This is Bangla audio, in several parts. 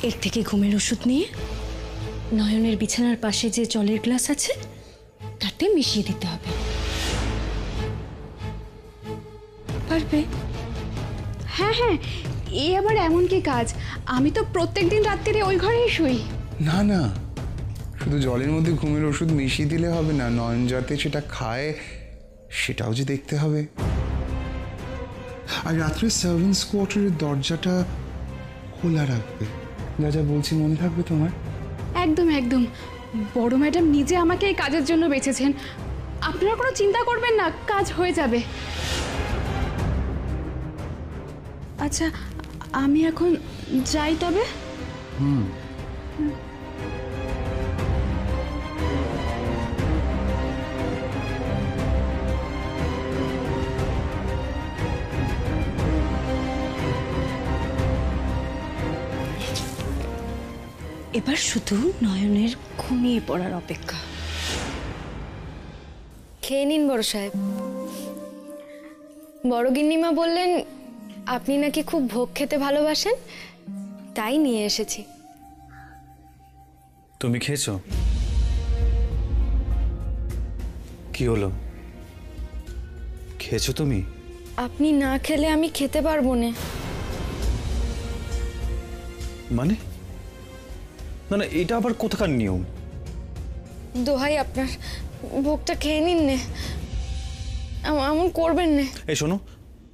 এর থেকে ঘুমের ওষুধ নিয়ে নয়নের বিছানার পাশে যে জলের গ্লাস আছে তাতে মিশিয়ে দিতে হবে। পারবে? হ্যাঁ হ্যাঁ, এই আবার এমন কি কাজ? আমি তো প্রত্যেকদিন রাত্রিরে ওই ঘরেই শুই। না না, শুধু জলের মধ্যে ঘুমের ওষুধ মিশিয়ে দিলে হবে না, নয়ন যাতে সেটা খায় সেটাও যে দেখতে হবে। আর রাত্রে সার্ভেন্টস কোয়ার্টারের দরজাটা খোলা রাখবে। যা যা বলছি মনে থাকবে তোমার? একদম একদম, বড় ম্যাডাম নিজে আমাকে এই কাজের জন্য বেছেছেন। আপনারা কোনো চিন্তা করবেন না, কাজ হয়ে যাবে। আচ্ছা, আমি এখন যাই তবে। এবার শুধু নয়নের ঘুমিয়ে পড়ার অপেক্ষা। খেয়ে নিন বড় সাহেব। বড় গিন্নিমা বললেন আপনি নাকি খুব ভোগ খেতে ভালোবাসেন, তাই নিয়ে এসেছি। তুমি খেয়েছো? কি হলো, খেয়েছো তুমি? আপনি না খেলে আমি খেতে পারবো না। মানে? না না, এটা আবার কোথাকার নিয়ম? দোহাই আপনার, ভোগটা খেয়ে নিন নে, এমন করবেন না। এই শোনো,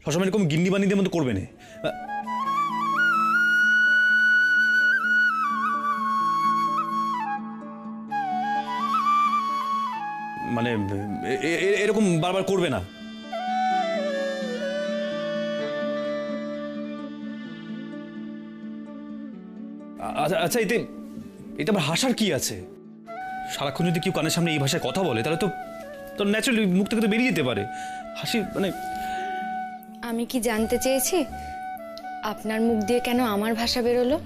সবসময় এরকম গিন্নি বানিদের মতো করবে না। মানে এরকম বারবার করবে না। আচ্ছা, এটা আবার হাসার কি আছে? সারাক্ষণ যদি কেউ কানের সামনে এই ভাষায় কথা বলে তাহলে তো ন্যাচারালি মুখ থেকে তো বেরিয়ে যেতে পারে হাসি। মানে আমি কি জানতে চেয়েছি আপনার মুখ দিয়ে কেন আমার ভাষা বেরোলো?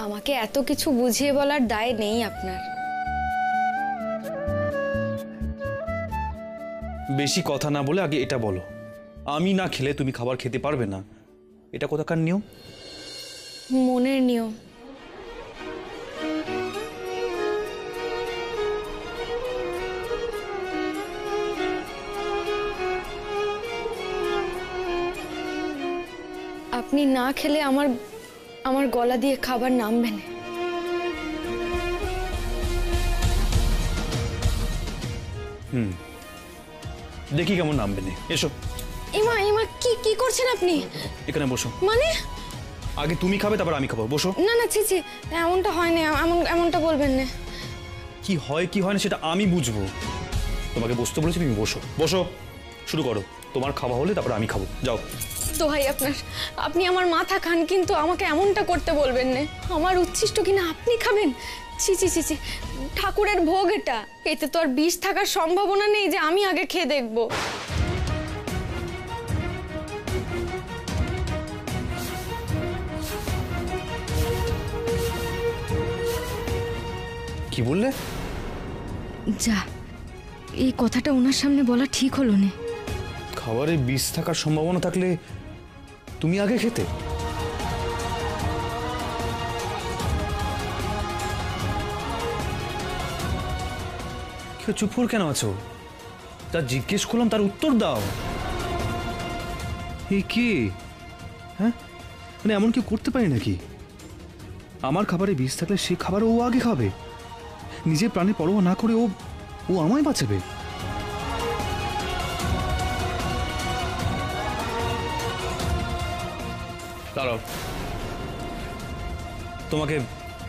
আমাকে এত কিছু বুঝিয়ে বলার দায় নেই আপনার। বেশি কথা না বলে আগে এটা বলো, আমি না খেলে তুমি খাবার খেতে পারবে না, এটা কোথাকার নিয়ম? মনের নিয়ম। আপনি না খেলে আমার গলা দিয়ে খাবার নামবে না। দেখি কেমন নামবে না। এসো। ইমা ইমা, কি করছেন আপনি? এখানে বসো। মানে? আগে তুমি খাবে তারপর আমি খাবো, বসো। না না, ছি এমনটা হয় না, এমনটা বলবেন না। কি হয় কি হয় না সেটা আমি বুঝবো। তোমাকে বসতে বলেছি, তুমি বসো। বসো, শুরু করো। তোমার খাওয়া হলে তারপর আমি খাবো, যাও। দোহাই আপনার, আপনি আমার মাথা খান কিন্তু আমাকে এমনটা করতে বলবেন না। আমার উচ্ছিষ্ট কিনা আপনি খাবেন? ছি ছি ছি ছি, ঠাকুরের ভোগ এটা, এতে তো আর বিষ থাকার সম্ভাবনা নেই যে আমি আগে খেয়ে দেখব। কি বললে? যা, এই কথাটা ওনার সামনে বলা ঠিক হলো না। খাবারে বিষ থাকার সম্ভাবনা থাকলে তুমি আগে খেতে? কেউ চুপ করে কেন আছো? যা জিজ্ঞেস করলাম তার উত্তর দাও। কি হ্যাঁ, মানে এমন কেউ করতে পারে নাকি? আমার খাবারে বিষ থাকলে সে খাবার ও আগে খাবে, নিজের প্রাণে পরোয়া না করে ও আমায় বাঁচাবে। দাঁড়াও,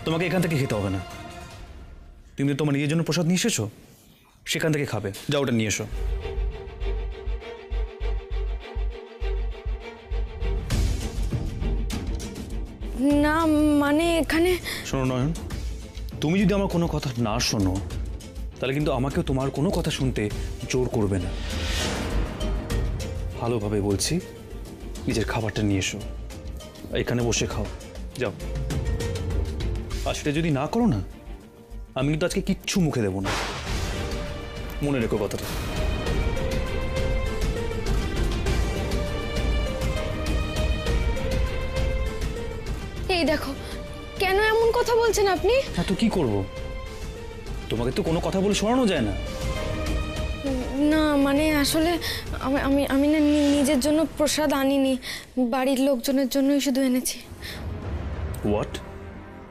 তোমাকে এখান থেকে খেতে হবে না। তুমি তো তোমার নিজের জন্য প্রসাদ নিয়ে এসেছো, সেখান থেকে খাবে। যাও, ওটা নিয়ে এসো। না মানে এখানে শোনো নয়ন, তুমি যদি আমার কোনো কথা না শোনো তাহলে কিন্তু আমাকেও তোমার কোনো কথা শুনতে জোর করবে না। ভালোভাবে বলছি, নিজের খাবারটা নিয়ে এসো, এখানে বসে খাও, যাও। আর সেটা যদি না করো না, আমি কিন্তু আজকে কিচ্ছু মুখে দেবো না, মনে রেখো কথাটা। এই দেখো, কেন এমন কথা বলছেন আপনি? না তো কি করব, তোমাকে তো কোনো কথা বলে শোনানো যায় না। না মানে আসলে আমি আমি আমি না নিজের জন্য প্রসাদ আনিনি, বাড়ির লোকজনের জন্যই শুধু এনেছি। হোয়াট?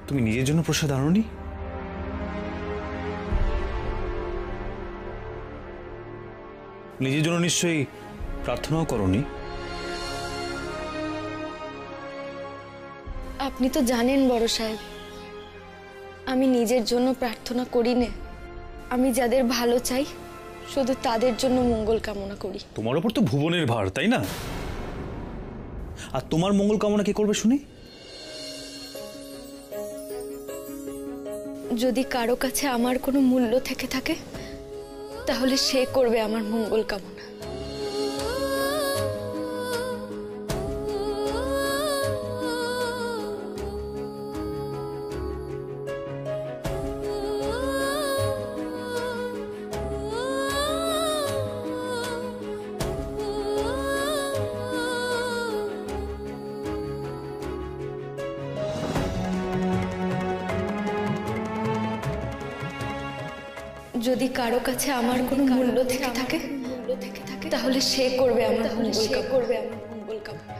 তুমি নিজের জন্য প্রসাদ আনোনি? নিজের জন্য নিশ্চয়ই প্রার্থনাও করনি? আপনি তো জানেন বড় সাহেব, আমি নিজের জন্য প্রার্থনা করি না। আমি যাদের ভালো চাই শুধু তাদের জন্য মঙ্গল কামনা করি। তোমার ওপর তো ভুবনের ভার, তাই না? আর তোমার মঙ্গল কামনা কে করবে শুনি? যদি কারো কাছে আমার কোনো মূল্য থেকে থাকে তাহলে সে করবে আমার মঙ্গল কামনা। যদি কারো কাছে আমার কোনো মূল্য থেকে থাকে তাহলে সে করবে আমার মঙ্গল কামনা।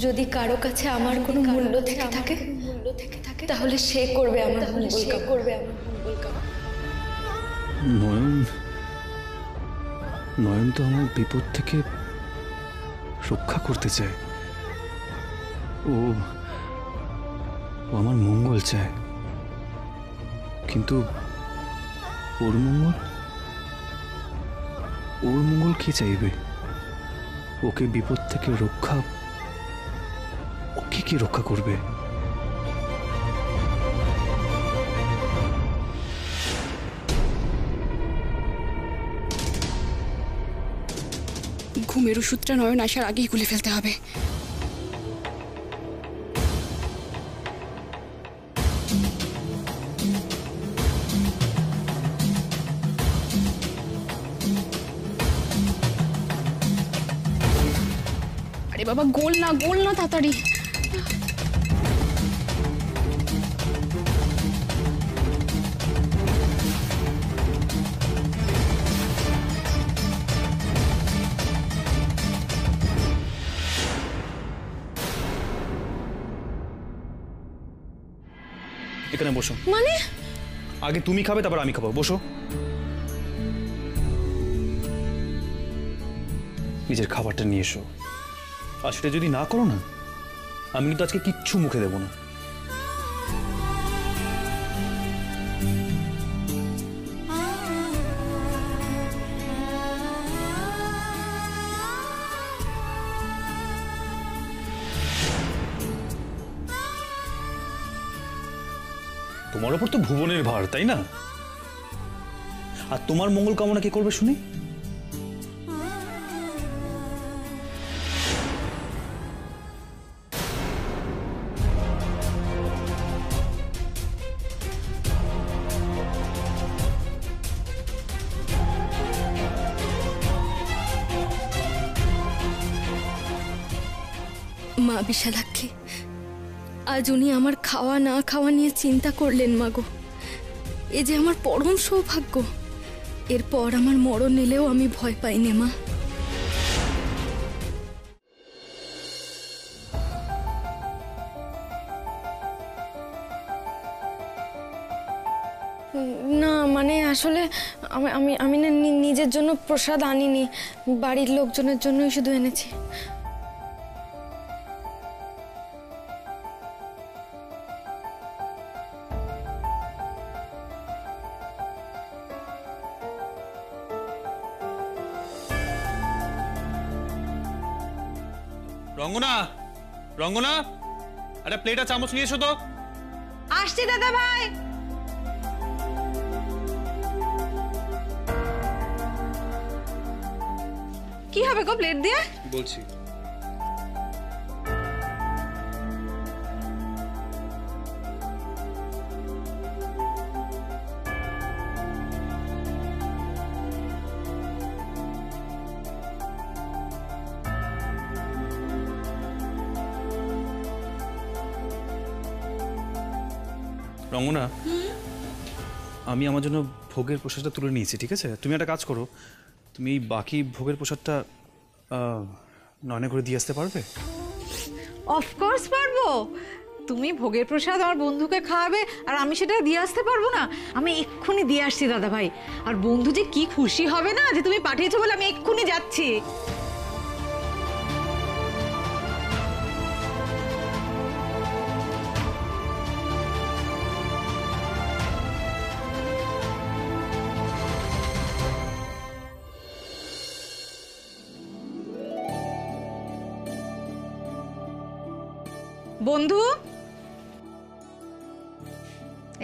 যদি কারো কাছে আমার কোনো মূল্য থেকে থাকে তাহলে সে করবে আমার মঙ্গল কামনা। নয়ন, নয়ন তো আমার বিপদ থেকে রক্ষা করতে চায়। ও আমার মঙ্গল চায়, কিন্তু ওর মঙ্গল কে চাইবে? ওকে বিপদ থেকে রক্ষা, ওকে কি রক্ষা করবে? ঘুমের ওষুধটা নয়ন আসার আগেই গুলে ফেলতে হবে। আরে বাবা, গোল না তাড়াতাড়ি। এখানে বসো। মানে আগে তুমি খাবে, তারপর আমি খাবো। বসো। নিজের খাবারটা নিয়ে এসো। আর সেটা যদি না করো না, আমি কিন্তু আজকে কিচ্ছু মুখে দেবো না। তোমার ওপর তো ভুবনের ভার, তাই না? আর তোমার মঙ্গল কামনা কে করবে শুনি? মা বিশালাক্ষী, আজ উনি আমার খাওয়া না খাওয়া নিয়ে চিন্তা করলেন মাগো। এ যে আমার পরম সৌভাগ্য। এরপর আমার মরণ এলেও আমি ভয় পাই নে মা। না মানে আসলে আমি না নিজের জন্য প্রসাদ আনিনি, বাড়ির লোকজনের জন্যই শুধু এনেছি। রঙ্গনা, রঙ্গনা, একটা প্লেট আর চামচ নিয়ে এসো তো। আসছি দাদা ভাই। কি হবে গো প্লেট দিয়ে? বলছি। রঙ্গনা, আমি আমার জন্য ভোগের প্রসাদটা তুলে নিয়েছি, ঠিক আছে? তুমি একটা কাজ করো, তুমি বাকি ভোগের প্রসাদটা নয়নে করে দিয়ে আসতে পারবে? অফকোর্স পারবো। তুমি ভোগের প্রসাদ আমার বন্ধুকে খাওয়াবে আর আমি সেটা দিয়ে আসতে পারবো না? আমি এক্ষুনি দিয়ে আসছি দাদা ভাই। আর বন্ধু যে কি খুশি হবে না যে তুমি পাঠিয়েছো বলে আমি এক্ষুনি যাচ্ছি। বন্ধু,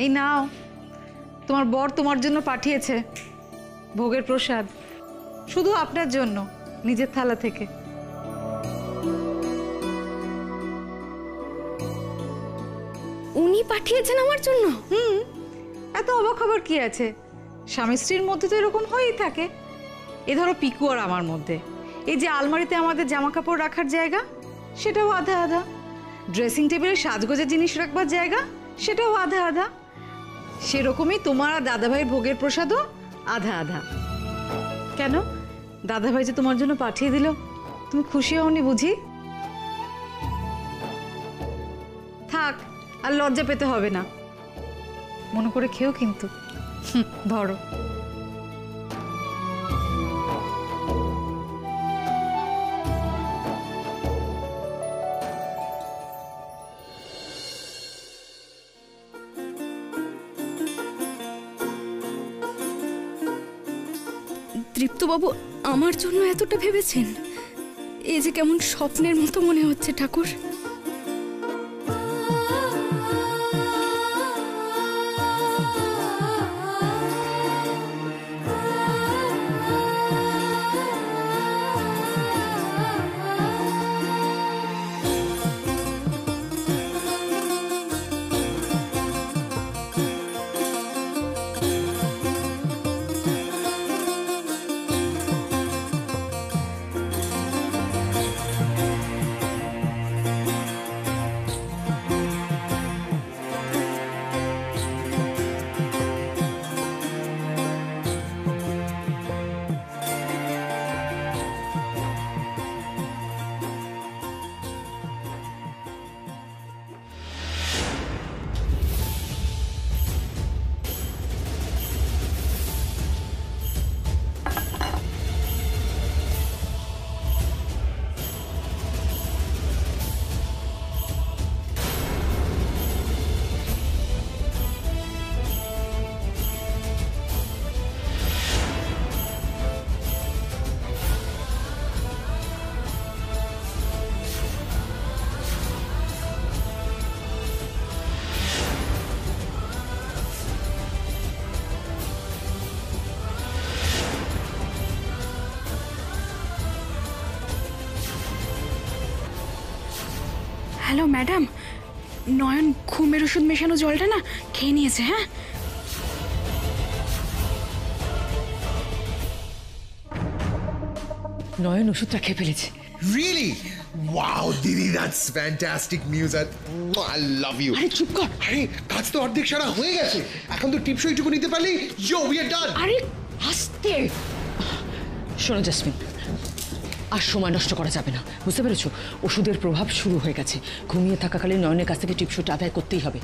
এই নাও, তোমার বর তোমার জন্য পাঠিয়েছে ভোগের প্রসাদ, শুধু আপনার জন্য, নিজের থালা থেকে। উনি পাঠিয়েছেন আমার জন্য? এত অবাক খবর কি আছে? স্বামী স্ত্রীর মধ্যে তো এরকম হয়েই থাকে। এ ধরো পিকু আর আমার মধ্যে এই যে আলমারিতে আমাদের জামা কাপড় রাখার জায়গা, সেটাও আধা আধা। ড্রেসিং টেবিলে সাজগোজের জিনিস রাখবার জায়গা, সেটাও আধা আধা। সেরকমই তোমার আর দাদাভাইয়ের ভোগের প্রসাদও আধা আধা। কেন, দাদাভাই যে তোমার জন্য পাঠিয়ে দিল, তুমি খুশি হওনি বুঝি? থাক, আর লজ্জা পেতে হবে না, মনে করে খেও কিন্তু। ধরো। তৃপ্তবাবু আমার জন্য এতটা ভেবেছেন? এই যে কেমন স্বপ্নের মতো মনে হচ্ছে ঠাকুর। হ্যালো ম্যাডাম, নয়ন ঘুমের ওষুধ মেশানো জলটা না খেয়ে নিয়েছে। হ্যাঁ, নয়ন ওষুধটা খেয়ে ফেলেছে। Really? Wow, Didi, that's fantastic news. I love you. আরে চুপ কর। আরে কাজ তো অর্ধেক সারা হয়ে গেছে, এখন তো টিপসইটুকু নিতে পারলেই we are done. আরে আস্তে শোনো জাসমিন, আর সময় নষ্ট করা যাবে না, বুঝতে পেরেছো? ওষুধের প্রভাব শুরু হয়ে গেছে। ঘুমিয়ে থাকাকালীন নয়নের কাছ থেকে টিপসইটা আদায় করতেই হবে।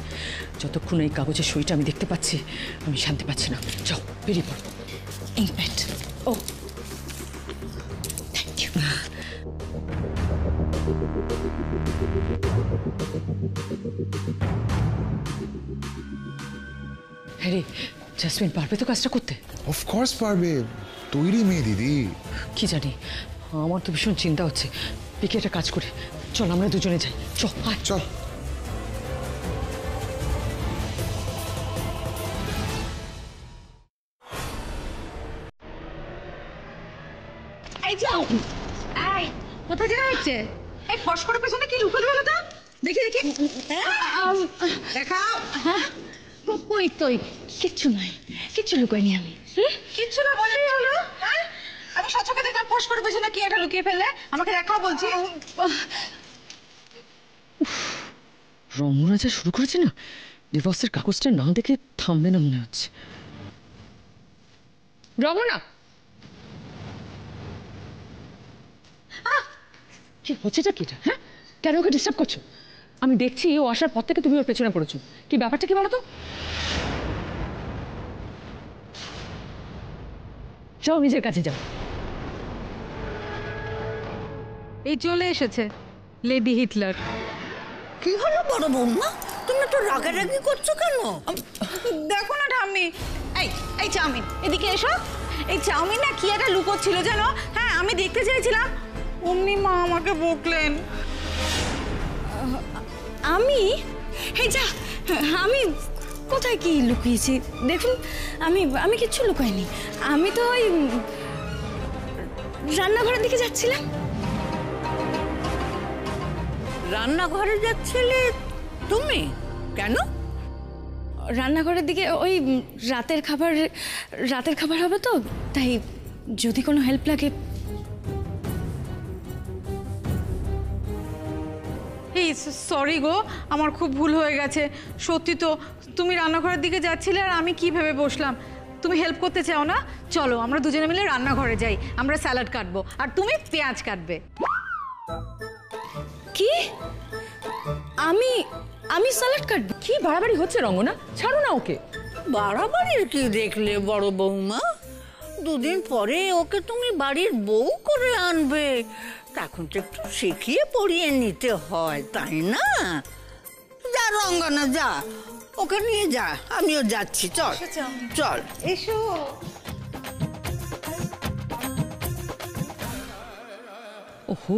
যতক্ষণ এই কাগজের সইটা আমি দেখতে পাচ্ছি, আমি শান্তি পাচ্ছি না। যাও বেরিয়ে পড়ো। ইম্প্যাক্ট। ও থ্যাংক ইউ। হ্যাঁ রে, জাসমিন পারবে তো কাজটা করতে? অফ কোর্স পারবে, তৈরি মেয়ে দিদি। কি জানি, আমার তো ভীষণ চিন্তা হচ্ছে। পিকে একটা কাজ করে, চল আমরা দুজনে যাই। চল আয়। চল। কোথায় যাওয়া হচ্ছে? এই ফস করে পেছনে কি লুকোতে গেল তো? দেখি দেখি, দেখাও। কই তুই? কিচ্ছু নয়, কিচ্ছু লুকাইনি আমি। কিচ্ছু না বললেই হলো? হ্যাঁ, আমি সচকে দেখলাম ফস করে পেছনে কি একটা লুকিয়ে ফেললে। আমাকে দেখাও বলছি। রমনা যা শুরু করেছে না, ডিভোর্সের কাগজটা না দেখে থামবে না মনে হচ্ছে। রমনা, কি হচ্ছেটা কি? হ্যাঁ, কেন ওকে ডিস্টার্ব করছো? আমি দেখছি ও আসার পর থেকে তুমি ওর পেছনে পড়েছো। কি ব্যাপারটা কি বলো তো? যাও নিজের কাছে যাও। এই চলে এসেছে লেডি হিটলার। কি হলো বড় বৌমা, তুমি তো রাগারাগি করছো কেন? দেখো না ঠাম্মি, এই এই চাউমিন এদিকে এসো। এই চাউমিন না কি একটা লুকোচ্ছিল জানো? হ্যাঁ আমি দেখতে চাইছিলাম, অমনি মা আমাকে বকলেন। আমি এই যা, আমি কোথায় কি লুকিয়েছি দেখুন? আমি কিচ্ছু লুকাইনি। আমি তো ওই রান্নাঘরের দিকে যাচ্ছিলাম। রান্নাঘরে যাচ্ছিলে তুমি কেন? রান্নাঘরের দিকে ওই রাতের খাবার হবে তো, তাই যদি কোনো হেল্প লাগে। এই সরি গো, আমার খুব ভুল হয়ে গেছে। সত্যি তো, তুমি রান্নাঘরের দিকে যাচ্ছিলে আর আমি কি ভেবে বসলাম। তুমি হেল্প করতে চাও না? চলো আমরা দুজনে মিলে রান্নাঘরে যাই, আমরা স্যালাড কাটবো আর তুমি পেঁয়াজ কাটবে। কি? আমি স্যালাড কাটবো? কি বাড়াবাড়ি হচ্ছে রঙ্গনা, ছাড়ো না ওকে। বাড়াবাড়ির কি দেখলে বড় বৌমা? দুদিন পরে ওকে তুমি বাড়ির বউ করে আনবে, তখন তো একটু শিখিয়ে পড়িয়ে নিতে হয়, তাই না? যা রঙ্গনা যা, ওকে নিয়ে যা, আমিও যাচ্ছি। চল চল এসো। ওহো,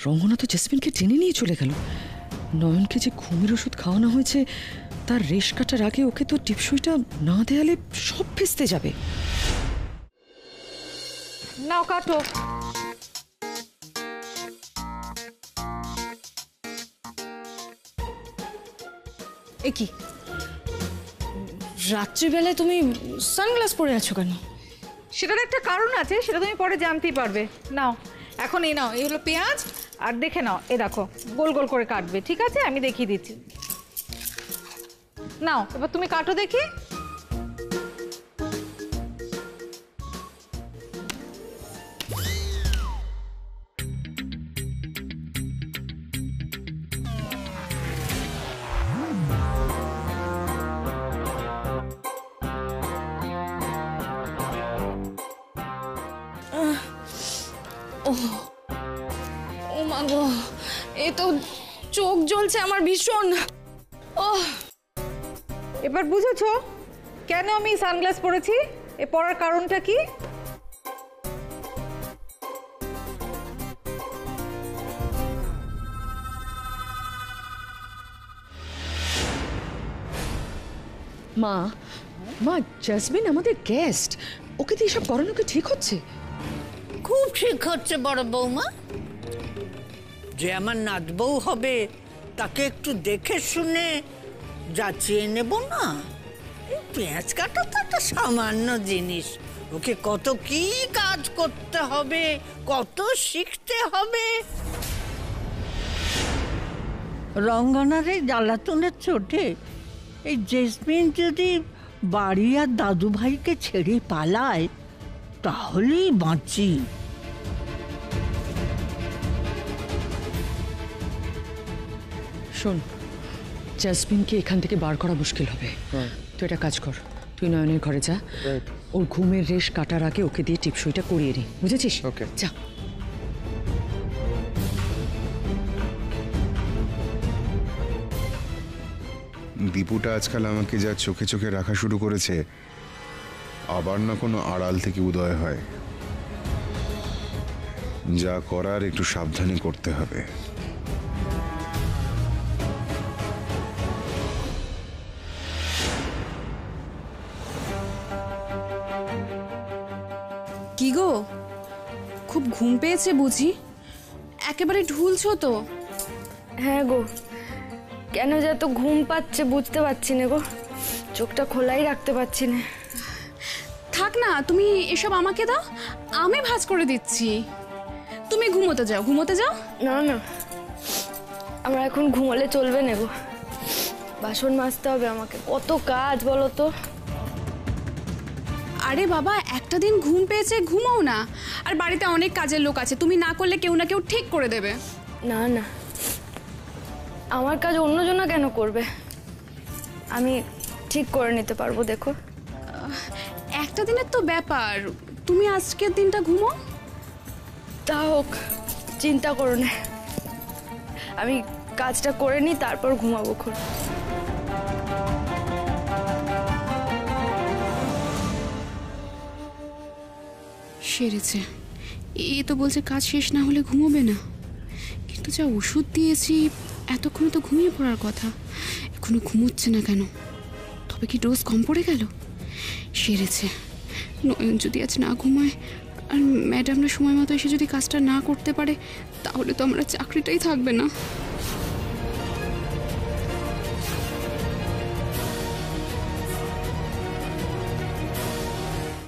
রঙ্গনা তো জেসমিনকে টেনে নিয়ে চলে গেল। নয়নকে যে ঘুমের ওষুধ খাওয়ানো হয়েছে তার রেশ কাটার আগে ওকে তো টিপসইটা না দেয়ালে সব ভেস্তে যাবে। নাও কাটো। এ কি রাত্রিবেলায় তুমি সানগ্লাস পরে আছো কেন? সেটার একটা কারণ আছে, সেটা তুমি পরে জানতেই পারবে। নাও এখন এই নাও, এই হলো পেঁয়াজ, আর দেখে নাও এ দেখো গোল গোল করে কাটবে, ঠিক আছে? আমি দেখিয়ে দিচ্ছি। নাও এবার তুমি কাটো দেখি। ও মা গো, এ তো চোখ জ্বলছে আমার ভীষণ। এবার বুঝেছো কেন আমি সানগ্লাস পরেছি? এ পরার কারণটা কি? মা, মা জেসমিন আমাদের গেস্ট, ওকে দিয়ে এসব করানো কি ঠিক হচ্ছে? খুব ঠিক হচ্ছে বড় বৌমা। যে আমার নাত বউ হবে তাকে একটু দেখে শুনে যাচিয়ে নেব না। এই পেঁয়াজ কাটা তো একটা সামান্য জিনিস, ওকে কত কি কাজ করতে হবে, কত শিখতে হবে। রঙ্গনার এই জ্বালাতনের চোটে এই জেসমিন যদি বাড়ি আর দাদু ভাইকে ছেড়ে পালায় তাহলেই বাঁচি। শোন, জেসমিনকে এখান থেকে বার করা মুশকিল হবে। তুই একটা কাজ কর, তুই নয়নের ঘরে যা, ওর ঘুমের রেশ কাটার আগে ওকে দিয়ে টিপসইটা করিয়ে নি, বুঝেছিস? ওকে। যা। দীপুটা আজকাল আমাকে যা চোখে চোখে রাখা শুরু করেছে, আবার না কোনো আড়াল থেকে উদয় হয়। যা করার একটু সাবধানে করতে হবে। কি গো, খুব ঘুম পেয়েছে বুঝি? একেবারে ঢুলছো তো। হ্যাঁ গো, কেন যে এত ঘুম পাচ্ছে বুঝতে পারছি না গো, চোখটা খোলাই রাখতে পারছি না। থাক না, তুমি এসব আমাকে দাও, আমি ভাঁজ করে দিচ্ছি। তুমি ঘুমোতে যাও, ঘুমোতে যাও। না না, আমরা এখন ঘুমালে চলবে না গো, বাসন মাজতে হবে আমাকে, কত কাজ বলো তো। আরে বাবা, একটা দিন ঘুম পেয়েছে, ঘুমাও না। আর বাড়িতে অনেক কাজের লোক আছে, তুমি না করলে কেউ না কেউ ঠিক করে দেবে। না না, আমার কাজ অন্যজনা কেন করবে, আমি ঠিক করে নিতে পারবো। দেখো, একটা দিনের তো ব্যাপার, তুমি আজকের দিনটা ঘুমাও। তা হোক, চিন্তা করো না, আমি কাজটা করে নিই, তারপর ঘুমাবো খন। সেরেছে, এ তো বলছে কাজ শেষ না হলে ঘুমোবে না, কিন্তু যা ওষুধ দিয়েছি এতক্ষণে তো ঘুমিয়ে পড়ার কথা, এখনো ঘুমোচ্ছে না কেন? তবে কি ডোজ কম পড়ে গেল? সেরেছে, নয়ন যদি আজ না ঘুমায় আর ম্যাডামরা সময় মতো এসে যদি কাজটা না করতে পারে, তাহলে তো আমরা চাকরিটাই থাকবে না।